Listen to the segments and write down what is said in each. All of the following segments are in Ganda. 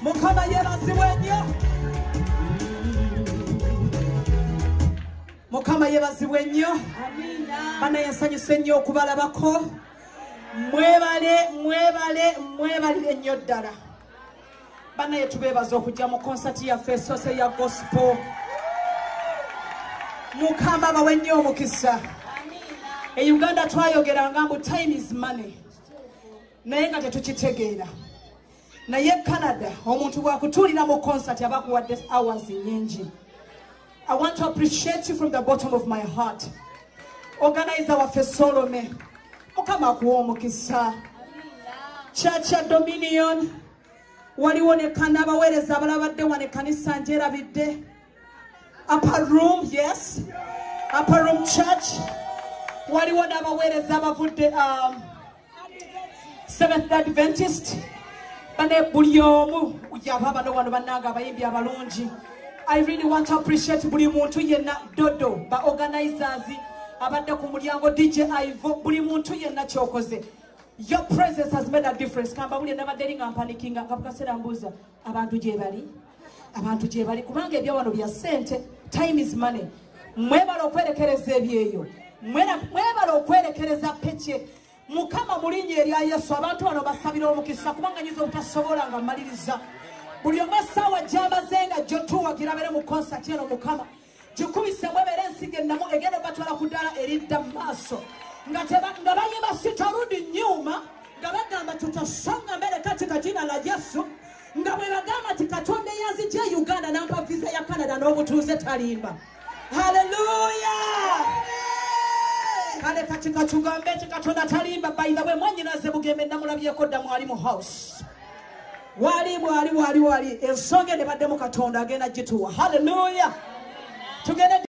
Mukama yebazibwe nnyo. Mukama yebazibwe nnyo. Bana yensanyuse nnyo okubalabako. Mwebalire nnyo ddala. Bana yetubeebaza okujja mu konsati yaffe esose ya gospel. Mukama bawe nnyo omukisa. E Uganda twayogeranga mbu time is money. Naye nga tetukitegeera. Naye Canada omuntu bw'akutuulira mu concert abakuwadde hours nyingi. I want to appreciate you from the bottom of my heart. Organizer waffe Solome. Mukama akuwa omukisa. Church ya Dominion. Waliwo ne kana abaweereza abalabadde wane kanisa njerabidde. Upper Room, yes. Upper Room Church. Waliwo n'abaweereza abavudde Seventh Adventist. Bane buli omu ujaba bano wano bannanga abayimbi abalungi. I really want to appreciate buli muntu yenna Dodo ba organizers abadde ku mulyango DJ Ivo buli muntu yenna kyokoze. Your presence has made a difference. Kamba buli nabadde linga mpanikinga kapukasera mbuza abantu gye bali kubanga ebya wano bya sente. Time is money. Mwebala okwerekereza ebyeyo. Mwebala okwerekereza peche. Mukama mulinye erya Yesu abantu bano basabira omukisa kubanga nyizo obutasobola nga maliriza. Buli omwe essaawa gy'amazenga gyotuwagira bere mu concert eno Mukama gikubise mwebere ensige ennamu egenda batwala ku ddala eridda mu maaso nga bayimba sitarudi nyuma nga bagamba tutasonga mbele katika jina la Yesu nga bwe bagamba nti Katonda yazijja Uganda n'ampa visa ya Canada n'obutuuze talimba. Haleluya! Kale katika tugambe Katonda talimba. By the way, mwanyinaze bugembe namulabyeko dda mwali mu house. Wali ensonga ne baddemu Katonda agenda gituwa. Hallelujah. Tugende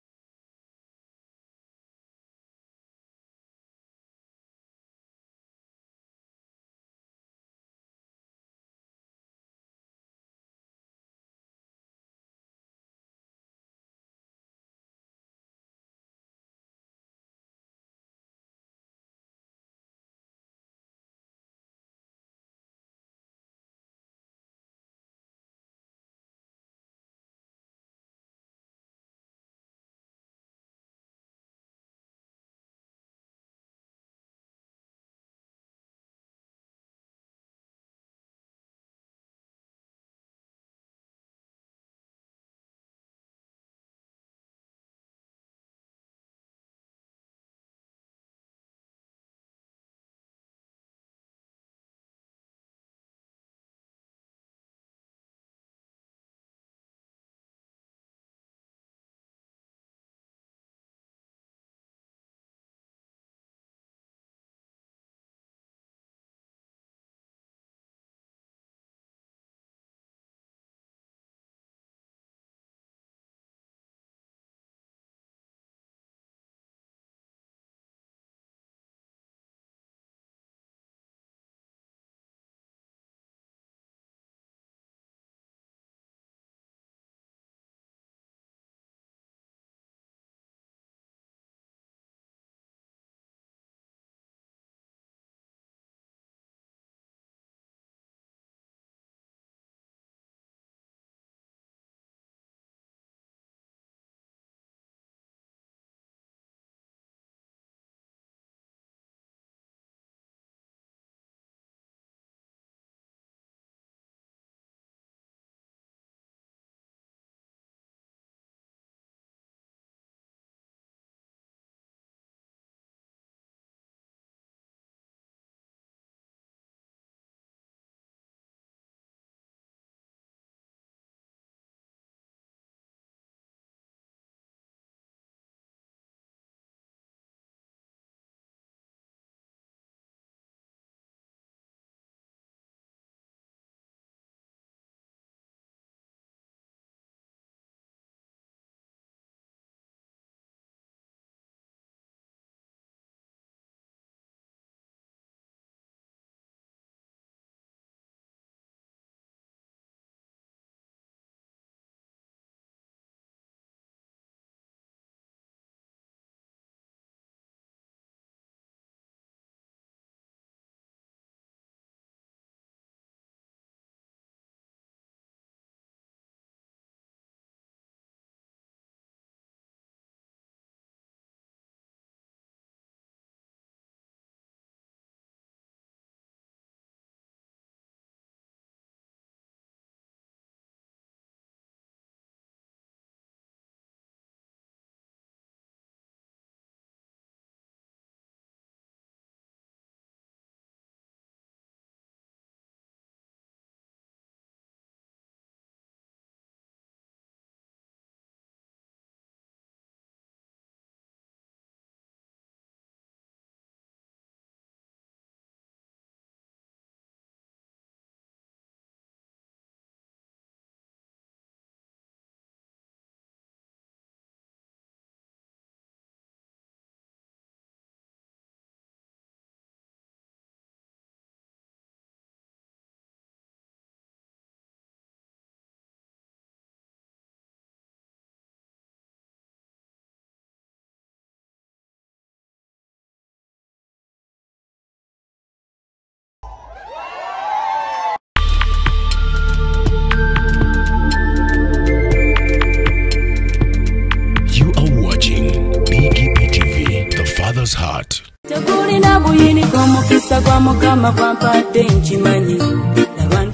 mukisa kwa mukama kwa mpate nchimanyi.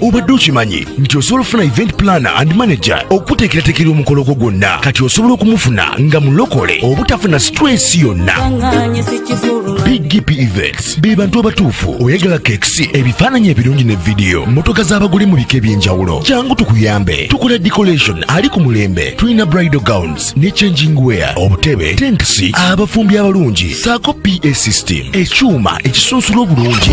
Obadde okimanyi nti osobola ofuna event planner and manager okuteekerateekera omukolo gwo gwonna kati osobola okumufuna nga mulokole obutafuna stress yonna. Big GP Events be bantu abatuufu oyagala cakes ebifaananyi ebirungi ne vidiyo motoka z'abagole mu bika eby'enjawulo jangu tukuyambe tukola decoration ali ku mulembe tulina bridal gowns ne changing wear obutebe tents abafumbi abalungi saako PA system ekyuma ekisunsula obulungi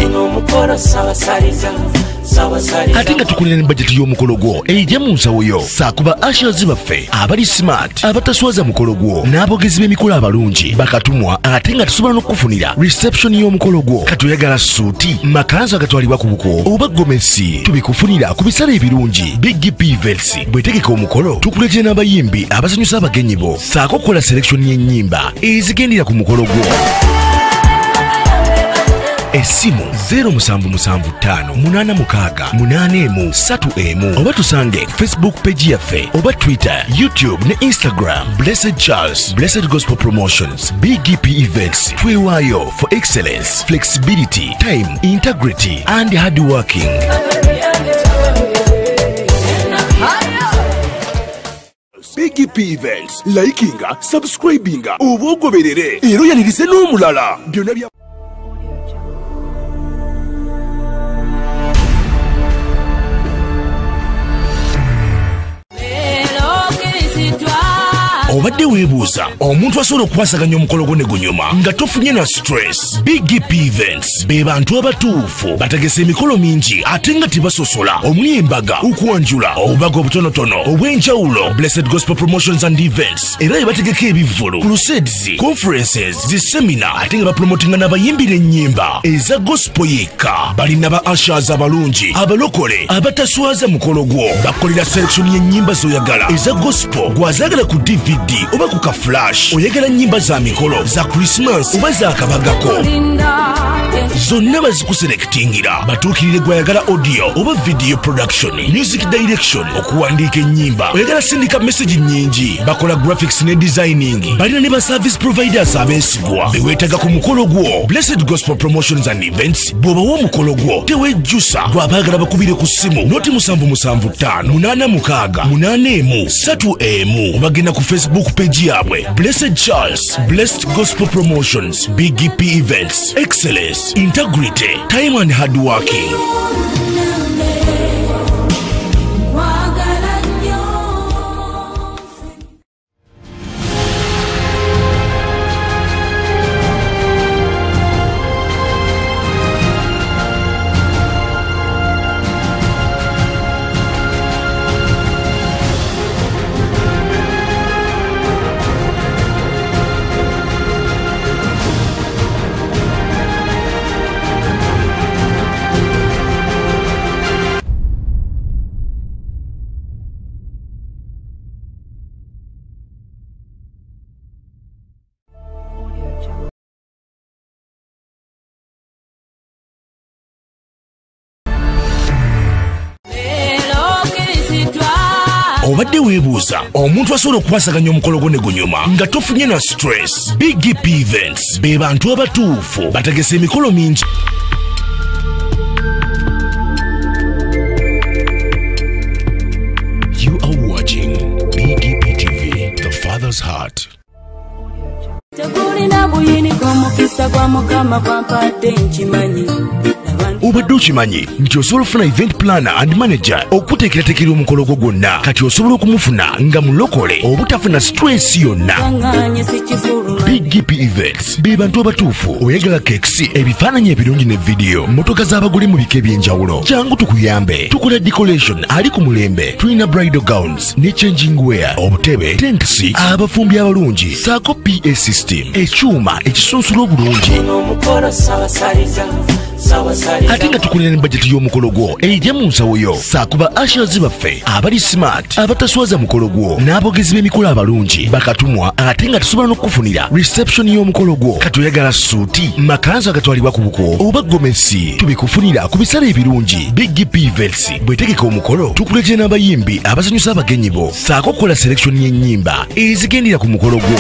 ate nga tukulira ne bajeti y'omukolo gwo ejja mu nsawo yo saakuba ashers baffe abali smart abataswaza mukolo gwo n'abogezi b'emikolo abalungi bakatumwa ate nga tusobola n'okufunira reception y'omukolo gwo katoyagala suuti makanzu agatwalibwa ku buko oba gomesi tubikufunira ku bisale ebirungi. Big GP Events bwetegeka omukolo tukuletera n'abayimbi abasanyusa abagenyi bo saako kukola selection y'ennyimba ezigendera ku mukolo gwo. Esimu 07758683 oba tusange Facebook page yaffe oba Twitter, YouTube ne Instagram. Blessed Charles, Blessed Gospel Promotions, Big GP Events. Twewaayo for excellence, flexibility, time, integrity and hard working. Big GP Events, likinga, subscribinga, oba ogoberere era yanirize n'omulala byonna bya obadde weebuuza omuntu asobola okukwasaganya omukolo gwo ne gunyuma nga tofunye na stress. Big GP Events be bantu abatuufu bategesa emikolo mingi ate nga tebasosola omuli embaga okuwanjula obubaga obutonotono obw'enjawulo. Blessed Gospel Promotions and Events era ebategeka ebivvulu crusades, conferences, zisemina ate nga bapromotinga n'abayimbi n'ennyimba eza gospel yekka. Balina ba ushers abalungi abalokole abataswaza mukolo gwo bakolera selection y'ennyimba z'oyagala eza gospel gwazagala ku DVD oba ku ka flash oyagala nnyimba za mikolo za Christmas oba za kabagako zonna bazikuselektingira batuukirire gwayagala audio oba video production, music direction, okuwandiika ennyimba oyagala sindika message nnyingi bakola graphics ne designing. Balina ne ba service providers abeesigwa beweetaga ku mukolo gwo. Blessed Gospel Promotions and Events bw'obawa omukolo gwo tewejjusa gwabaagala bakubire ku ssimu noti 7758681 obagenda ku Facebook page yabwe Blessed Charles, Blessed Gospel Promotions, Big GP Events, excellence, integrity, time and hard working. Obadde weebuuza omuntu asobola okukwasaganya omukolo gwo ne gunyuma nga tofunye na stress. Big GP Events be bantu abatuufu bategesa emikolo mingi. You are watching Big GP TV, the Father's Heart. Tekulina buyini kwa mukisa kwa mukama kwa mpate nchimanyi. Obadde okimanyi nti osobola ofuna event planner and manager okuteekerateekera omukolo gwo gwonna kati osobola okumufuna nga mulokole obutafuna stress yonna. Big GP Events be bantu abatuufu oyagala cakes ebifaananyi ebirungi ne vidiyo motoka z'abagole mu bika eby'enjawulo jangu tukuyambe tukola decoration ali ku mulembe tulina bridal gowns ne changing wear obutebe tents abafumbi abalungi saako PA system ekyuma ekisunsula obulungi ate nga tukulira ne bajeti y'omukolo gwo ejja mu nsawo yo saakuba ushers baffe abali smart abataswaza mukolo gwo n'abogezi b'emikolo abalungi bakatumwa ate nga tusobola n'okufunira reception y'omukolo gwo katoyagala suuti makanzu agatwalibwa ku buko oba gomesi tubikufunira ku bisale ebirungi. Big GP Events bwetegeka omukolo tukuletera n'abayimbi abasanyusa abagenyi bo saako kukola selection y'ennyimba ezigendera ku mukolo gwo.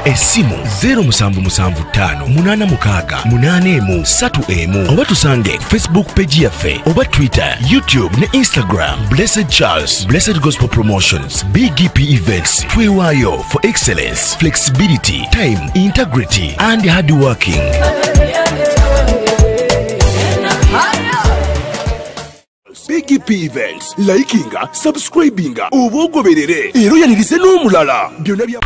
Essimu 0775868131 oba tusange Facebook page yaffe oba Twitter, YouTube ne Instagram. Blessed Charles, Blessed Gospel Promotions, BGP Events. Twewayo for excellence, flexibility, time, integrity and hard working. BGP Events, likinga, subscribinga, obogoberere, ero yanirize n'omulala. Byonna bya